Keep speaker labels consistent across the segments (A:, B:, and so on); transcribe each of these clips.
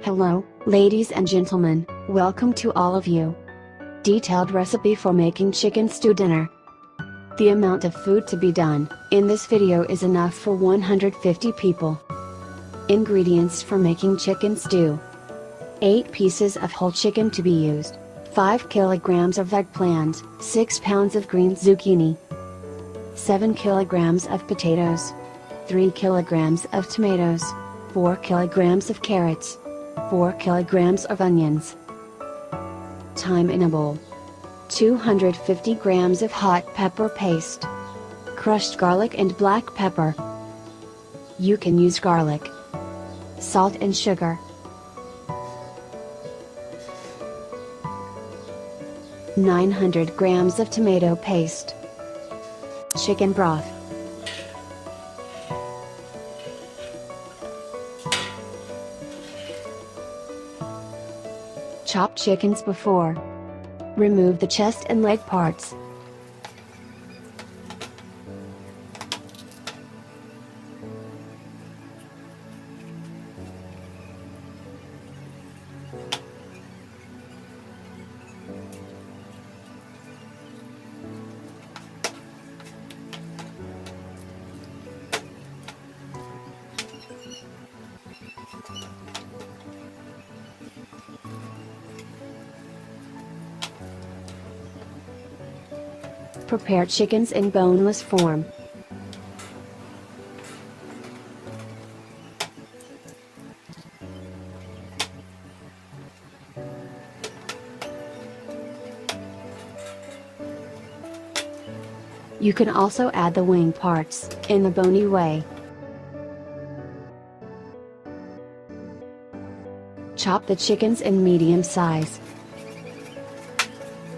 A: Hello, ladies and gentlemen, welcome to all of you. Detailed recipe for making chicken stew dinner. The amount of food to be done in this video is enough for 150 people. Ingredients for making chicken stew: 8 pieces of whole chicken to be used, 5 kilograms of eggplant, 6 pounds of green zucchini, 7 kilograms of potatoes, 3 kilograms of tomatoes, 4 kilograms of carrots, 4 kilograms of onions. Thyme in a bowl. 250 grams of hot pepper paste. Crushed garlic and black pepper. You can use garlic. Salt and sugar. "900 grams of tomato paste. Chicken broth. Chop chickens before. Remove the chest and leg parts. Prepare chickens in boneless form. You can also add the wing parts in the bony way. Chop the chickens in medium size.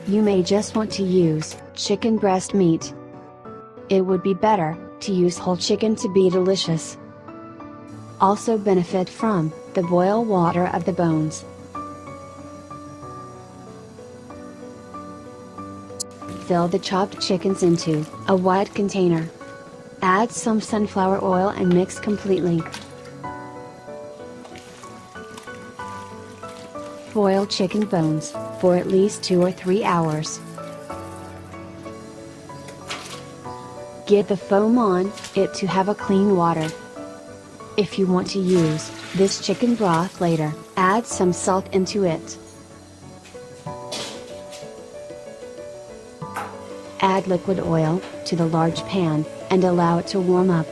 A: You may just want to use chicken breast meat. It would be better to use whole chicken to be delicious. Also benefit from the boil water of the bones. Fill the chopped chickens into a wide container. Add some sunflower oil and mix completely. Boil chicken bones for at least 2 or 3 hours. Get the foam on it to have a clean water. If you want to use this chicken broth later, add some salt into it. Add liquid oil to the large pan and allow it to warm up.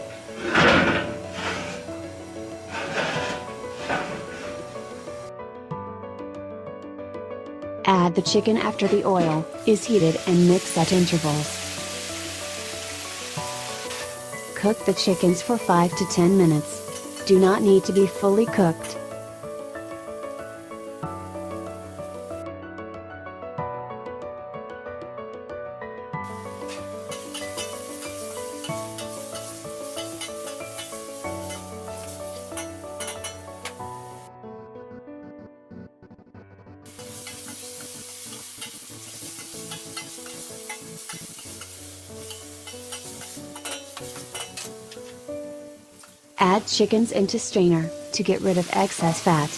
A: Add the chicken after the oil is heated and mix at intervals. Cook the chickens for 5 to 10 minutes. Do not need to be fully cooked. Add chickens into strainer to get rid of excess fat.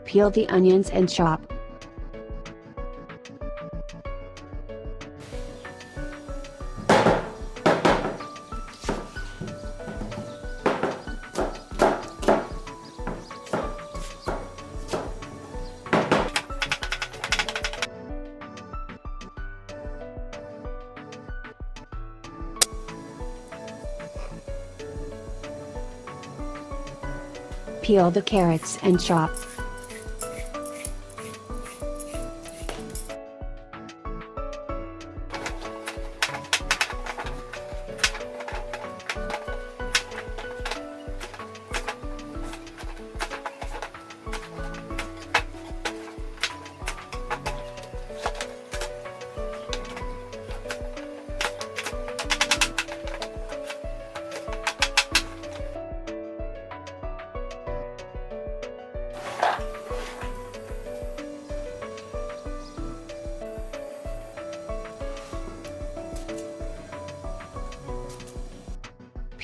A: Peel the onions and chop. Peel the carrots and chop.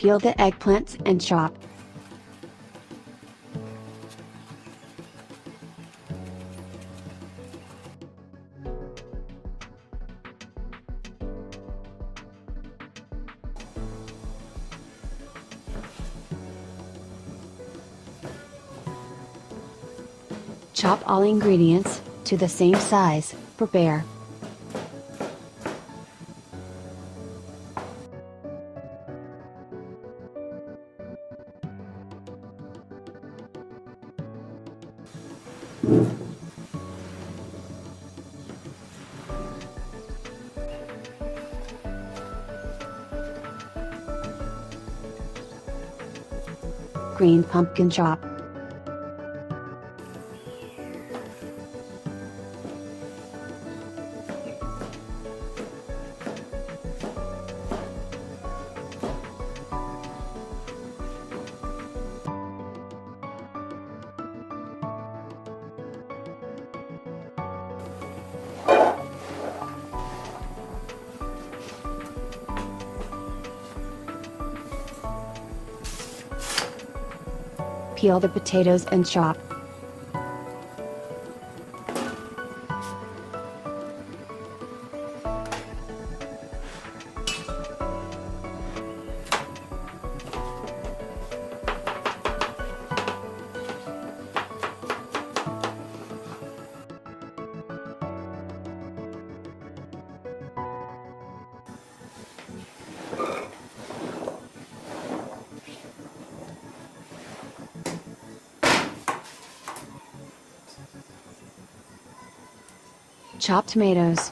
A: Peel the eggplants and chop. Chop all ingredients to the same size. Prepare. Green pumpkin chop. Peel the potatoes and chop. Chop tomatoes.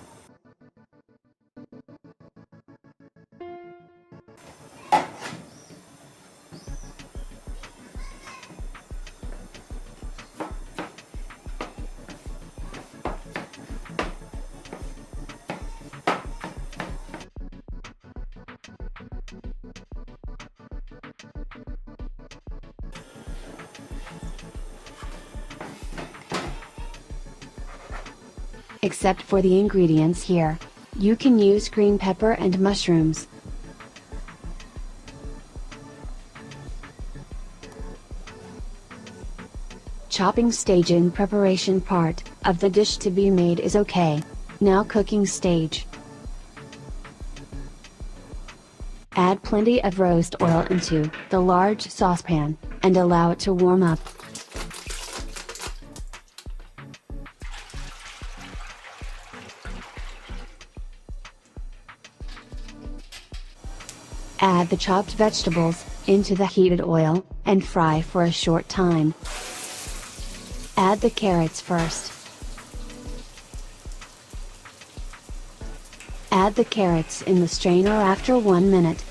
A: Except for the ingredients here, you can use green pepper and mushrooms. Chopping stage in preparation part of the dish to be made is okay. Now cooking stage. Add plenty of roast oil into the large saucepan, and allow it to warm up. Add the chopped vegetables into the heated oil, and fry for a short time. Add the carrots first. Add the carrots in the strainer after 1 minute.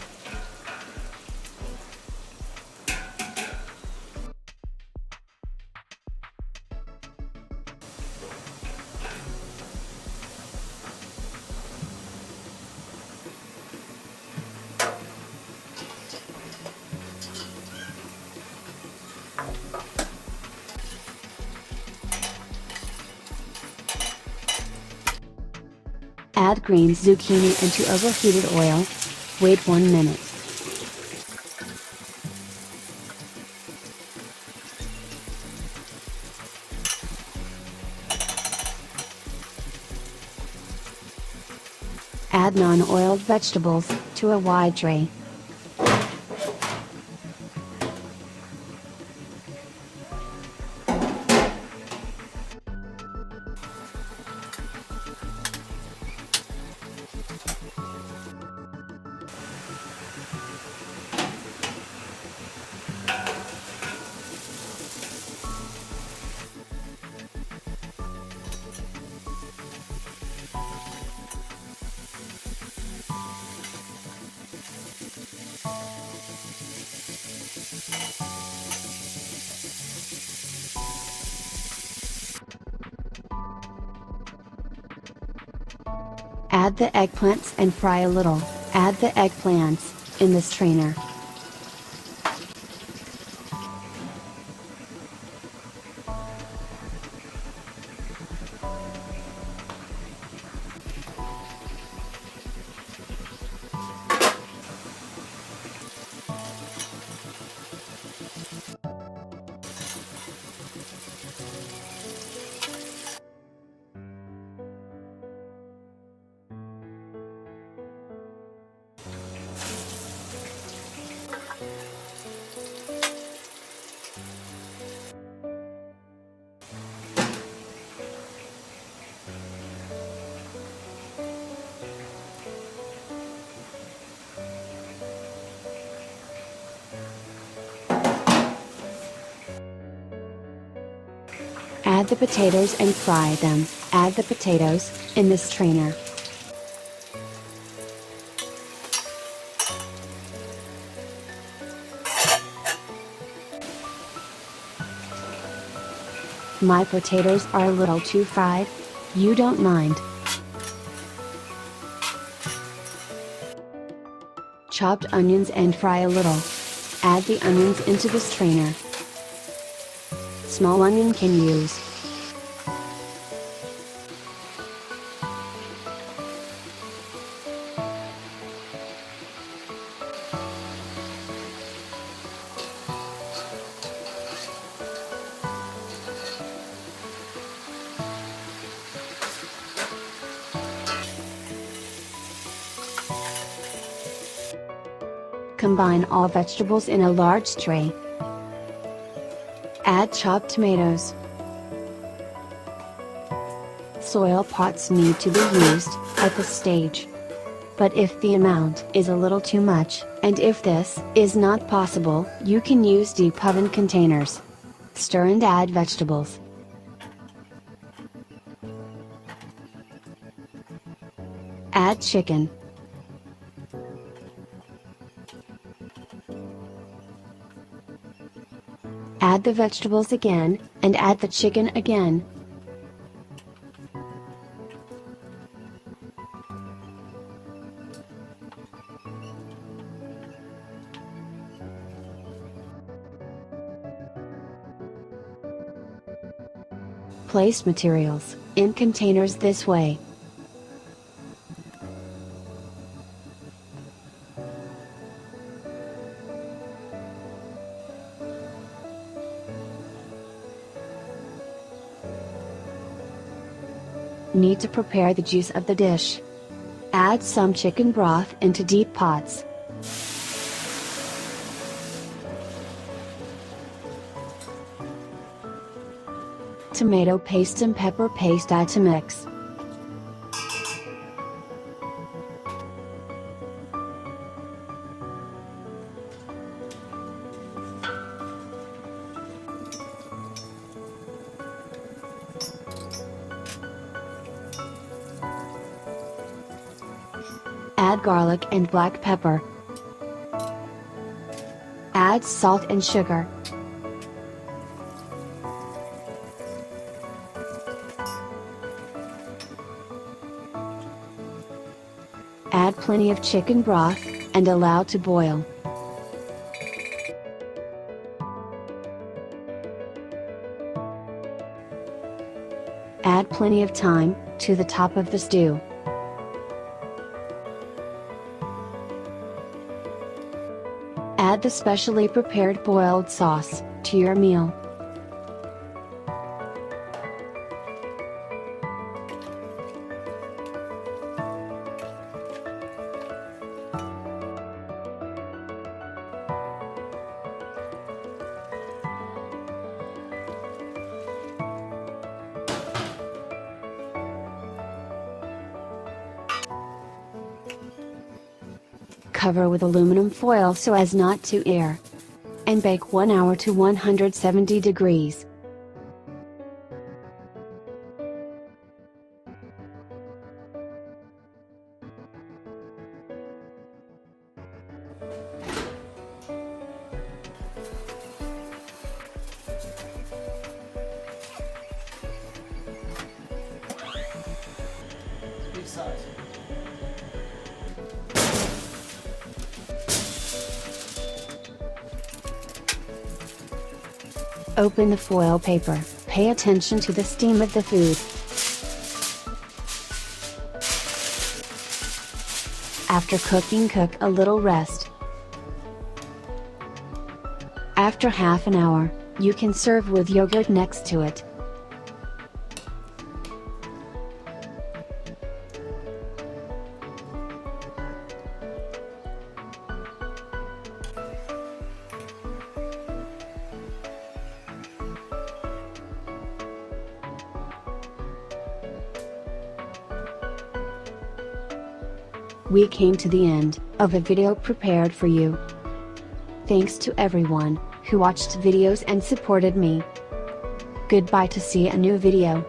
A: Add green zucchini into overheated oil. Wait 1 minute. Add non-oiled vegetables to a wide tray. Add the eggplants and fry a little. Add the eggplants in the strainer. Add the potatoes and fry them. Add the potatoes in the strainer. My potatoes are a little too fried. You don't mind. Chopped onions and fry a little. Add the onions into the strainer. Small onion can use. Combine all vegetables in a large tray. Add chopped tomatoes. Soil pots need to be used at this stage. But if the amount is a little too much, and if this is not possible, you can use deep oven containers. Stir and add vegetables. Add chicken. Add the vegetables again, and add the chicken again. Place materials in containers this way. Need to prepare the juice of the dish. Add some chicken broth into deep pots. Tomato paste and pepper paste add to mix. Add garlic and black pepper. Add salt and sugar. Add plenty of chicken broth, and allow to boil. Add plenty of thyme to the top of the stew. Add the specially prepared boiled sauce to your meal. Cover with aluminum foil so as not to air. And bake 1 hour to 170 degrees.
B: Big size.
A: Open the foil paper. Pay attention to the steam of the food. After cooking, cook a little rest. After half an hour, you can serve with yogurt next to it. We came to the end of a video prepared for you. Thanks to everyone who watched videos and supported me. Goodbye to see a new video.